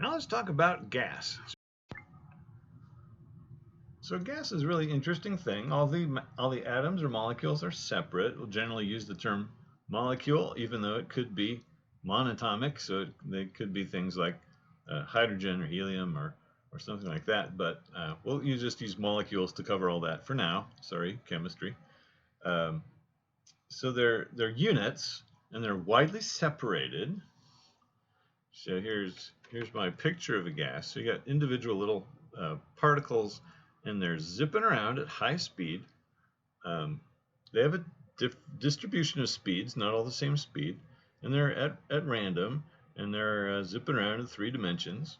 Now let's talk about gas. So gas is a really interesting thing. All the atoms or molecules are separate. We'll generally use the term molecule, even though it could be monatomic. So they could be things like hydrogen or helium or something like that. But we'll just use molecules to cover all that for now. Sorry, chemistry. Um, so they're units and they're widely separated. So here's my picture of a gas. So you got individual little particles, and they're zipping around at high speed. Um, they have a distribution of speeds, not all the same speed, and they're at random, and they're zipping around in 3 dimensions.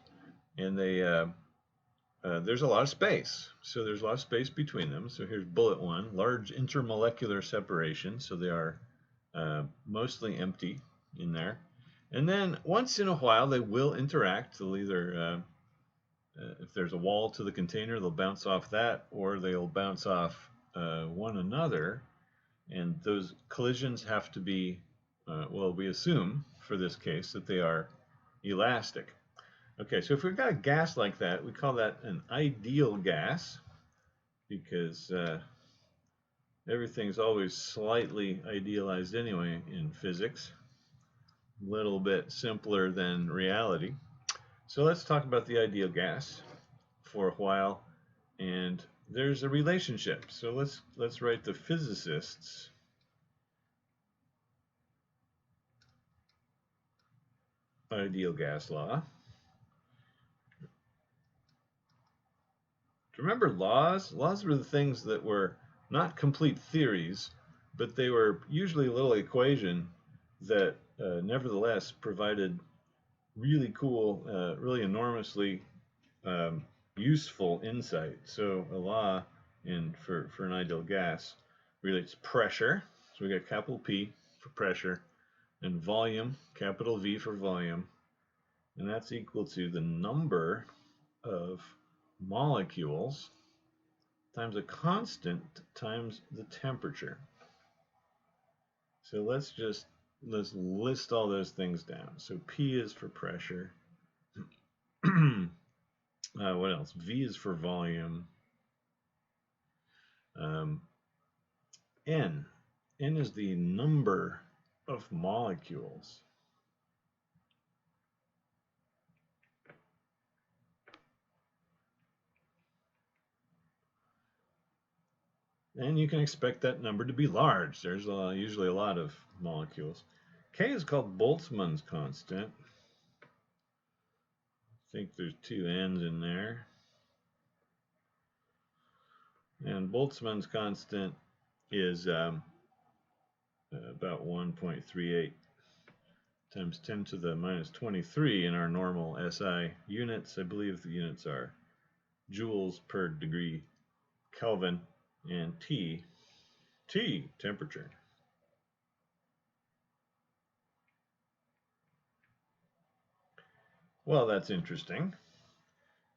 And there's a lot of space. So there's a lot of space between them. So here's bullet one: large intermolecular separation. So they are mostly empty in there. And then once in a while, they will interact. They'll either, if there's a wall to the container, they'll bounce off that, or they'll bounce off one another. And those collisions have to be, well, we assume for this case that they are elastic. Okay, so if we've got a gas like that, we call that an ideal gas because everything's always slightly idealized anyway in physics. A little bit simpler than reality. So let's talk about the ideal gas for a while, and there's a relationship. So let's write the physicists' ideal gas law. Remember laws? Laws were the things that were not complete theories, but they were usually a little equation that nevertheless provided really cool, really enormously useful insight. So a law for an ideal gas relates pressure. So we got capital P for pressure and volume, capital V for volume, and that's equal to the number of molecules times a constant times the temperature. So let's list all those things down. So P is for pressure. What else? V is for volume. N is the number of molecules. And you can expect that number to be large. There's usually a lot of molecules. K is called Boltzmann's constant. I think there's 2 N's in there. And Boltzmann's constant is about 1.38 times 10 to the minus 23 in our normal SI units. I believe the units are joules per degree Kelvin, and T, temperature. Well, that's interesting.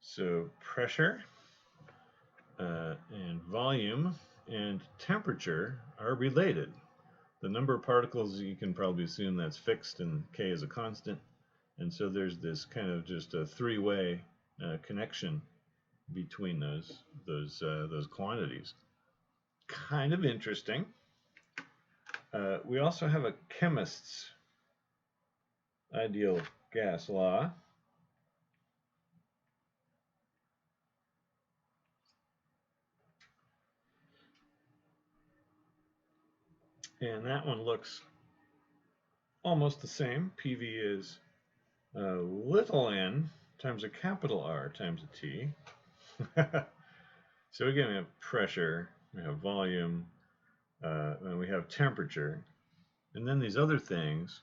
So pressure and volume and temperature are related. The number of particles, you can probably assume that's fixed, and K is a constant. And so there's this kind of just a three-way connection between those quantities. Kind of interesting. We also have a chemist's ideal gas law. And that one looks almost the same. PV is little n times a capital R times a T. So again, we have pressure, we have volume, and we have temperature. And then these other things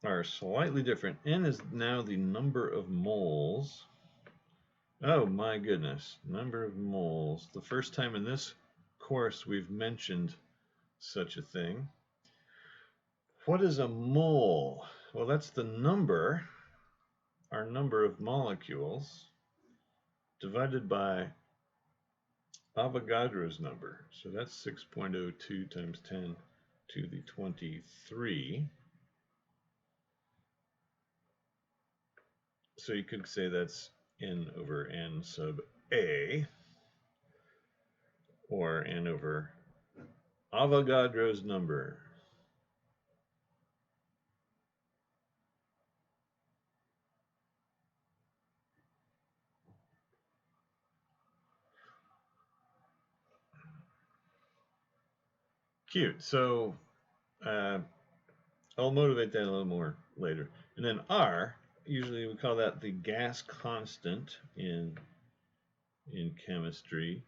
are slightly different. N is now the number of moles. Oh my goodness, number of moles. The first time in this course we've mentioned such a thing. What is a mole? Well, that's the number, our number of molecules, divided by Avogadro's number. So that's 6.02 times 10 to the 23. So you could say that's n over n sub a, or n over Avogadro's number. Cute. So I'll motivate that a little more later. And then R, usually we call that the gas constant in chemistry.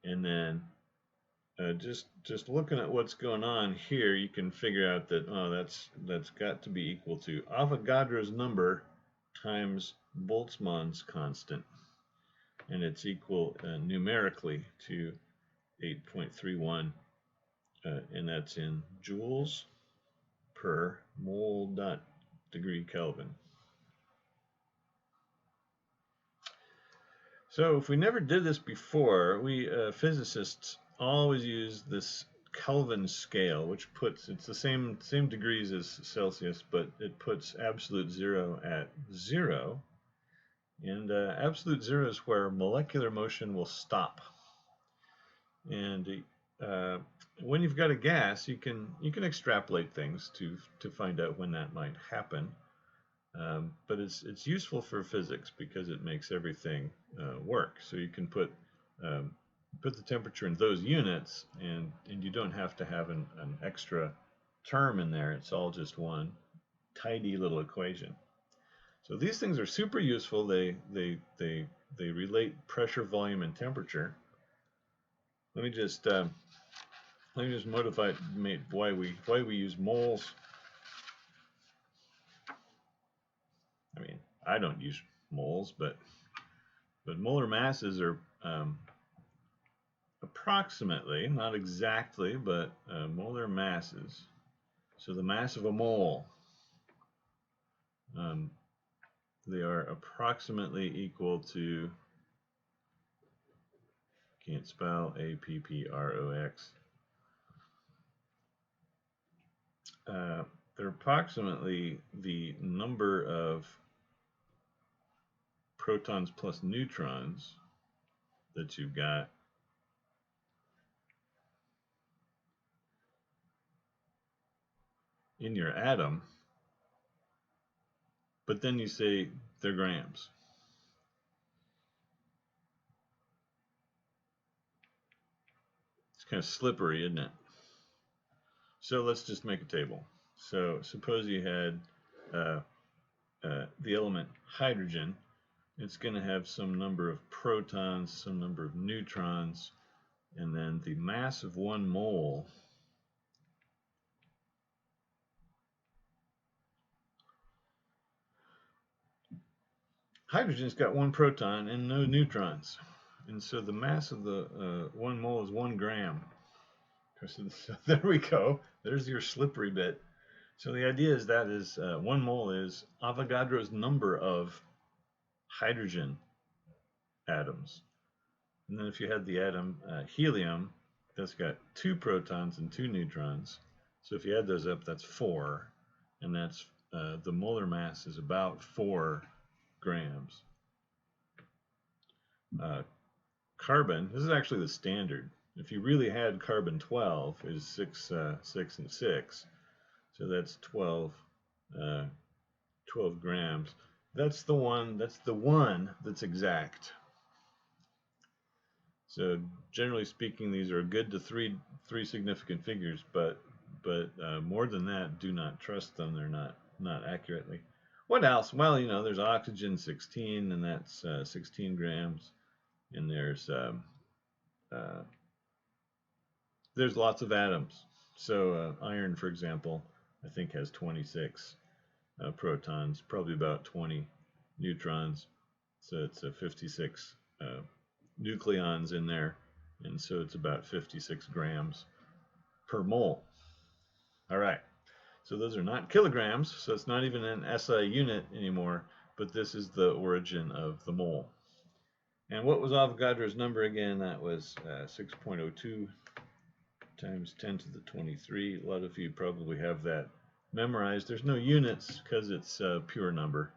And then just looking at what's going on here, you can figure out that that's got to be equal to Avogadro's number times Boltzmann's constant, and it's equal numerically to 8.31, and that's in joules per mole dot degree Kelvin. So if we never did this before, we physicists always use this Kelvin scale, which puts, it's the same degrees as Celsius, but it puts absolute zero at 0. And absolute 0 is where molecular motion will stop. And when you've got a gas, you can extrapolate things to find out when that might happen. But it's useful for physics because it makes everything work. So you can put the temperature in those units, and you don't have to have an extra term in there. It's all just one tidy little equation. So these things are super useful. They relate pressure, volume, and temperature. Let me just motivate why we use moles. I mean, I don't use moles, but molar masses are approximately, not exactly, but molar masses. So the mass of a mole, they are approximately equal to, can't spell, APPROX. They're approximately the number of protons plus neutrons that you've got in your atom, but then you say they're grams. It's kind of slippery, isn't it? So let's just make a table. So suppose you had the element hydrogen. It's going to have some number of protons, some number of neutrons, and then the mass of 1 mole hydrogen's got 1 proton and no neutrons, and so the mass of the 1 mole is 1 gram. So there we go. There's your slippery bit. So the idea is that 1 mole is Avogadro's number of hydrogen atoms. And then if you had the atom helium, that's got 2 protons and 2 neutrons. So if you add those up, that's 4, and that's the molar mass is about 4 grams. Carbon, this is actually the standard. If you really had carbon 12, is 6, 6, and 6. So that's 12 grams. That's the one that's exact. So generally speaking, these are good to three significant figures, but more than that, do not trust them. They're not accurately. What else? Well, there's oxygen 16, and that's 16 grams, and there's lots of atoms. So iron, for example, I think has 26 protons, probably about 20 neutrons. So it's 56 nucleons in there, and so it's about 56 grams per mole. All right, so those are not kilograms, so it's not even an SI unit anymore, but this is the origin of the mole. And what was Avogadro's number again? That was 6.02 times 10 to the 23. A lot of you probably have that memorized. There's no units because it's a pure number.